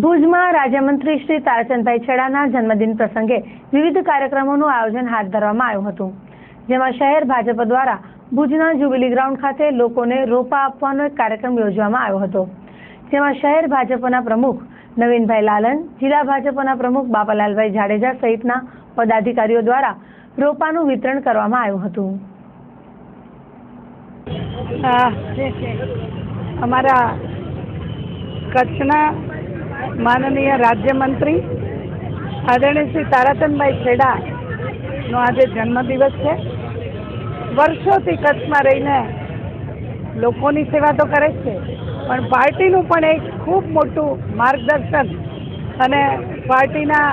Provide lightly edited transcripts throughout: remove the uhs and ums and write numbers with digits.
ભુજમાં રાજ્યમંત્રી શ્રી તારાચંદભાઈ છેડાના જન્મદિન પ્રસંગે વિવિધ કાર્યક્રમોનું આયોજન હાથ ધરવામાં આવ્યું હતું, જેમાં શહેર ભાજપ દ્વારા ભુજના જ્યુબિલી ગ્રાઉન્ડ ખાતે લોકોને રોપા આપવાનો એક કાર્યક્રમ યોજવામાં આવ્યો હતો, જેમાં શહેર ભાજપના પ્રમુખ નવીનભાઈ લાલન, જિલ્લા ભાજપના પ્રમુખ બાપાલાલભાઈ જાડેજા સહિતના પદાધિકારીઓ દ્વારા રોપાનું વિતરણ કરવામાં આવ્યું હતું। અમારા કચ્છના માનનીય રાજ્યમંત્રી આદરણીય શ્રી તારાચંદભાઈ છેડાનો આજે જન્મદિવસ છે। વર્ષોથી કચ્છમાં રહીને લોકોની સેવા તો કરે છે, પણ પાર્ટીનું પણ એક ખૂબ મોટું માર્ગદર્શન અને પાર્ટીના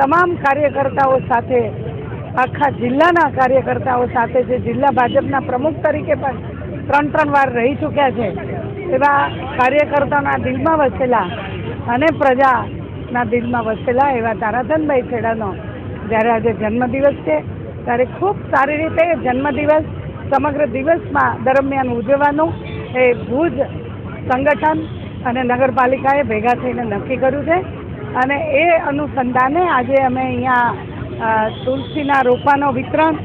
તમામ કાર્યકર્તાઓ સાથે, આખા જિલ્લાના કાર્યકર્તાઓ સાથે જે જિલ્લા ભાજપના પ્રમુખ તરીકે પણ 3 વાર રહી ચૂક્યા છે, એવા કાર્યકર્તાઓના દિલમાં વસેલા અને પ્રજાના દિલમાં વસેલા એવા તારાચંદભાઈ છેડાનો જ્યારે આજે જન્મદિવસ છે, ત્યારે ખૂબ સારી રીતે જન્મદિવસ સમગ્ર દિવસમાં દરમિયાન ઉજવવાનું એ ભુજ સંગઠન અને નગરપાલિકાએ ભેગા થઈને નક્કી કર્યું છે। અને એ અનુસંધાને આજે અમે અહીંયા તુલસીના રોપાનો વિતરણ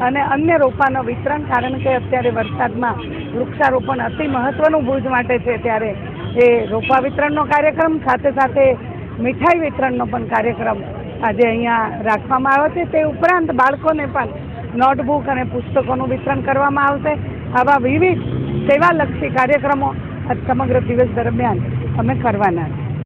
અને અન્ય રોપાનો વિતરણ, કારણ કે અત્યારે વરસાદમાં વૃક્ષારોપણ અતિ મહત્ત્વનું ભુજ માટે છે, ત્યારે એ રોપા વિતરણનો કાર્યક્રમ સાથે સાથે મીઠાઈ વિતરણનો પણ કાર્યક્રમ આજે અહીંયા રાખવામાં આવ્યો છે। તે ઉપરાંત બાળકોને પણ નોટબુક અને પુસ્તકોનું વિતરણ કરવામાં આવશે। આવા વિવિધ સેવાલક્ષી કાર્યક્રમો સમગ્ર દિવસ દરમિયાન અમે કરવાના છીએ।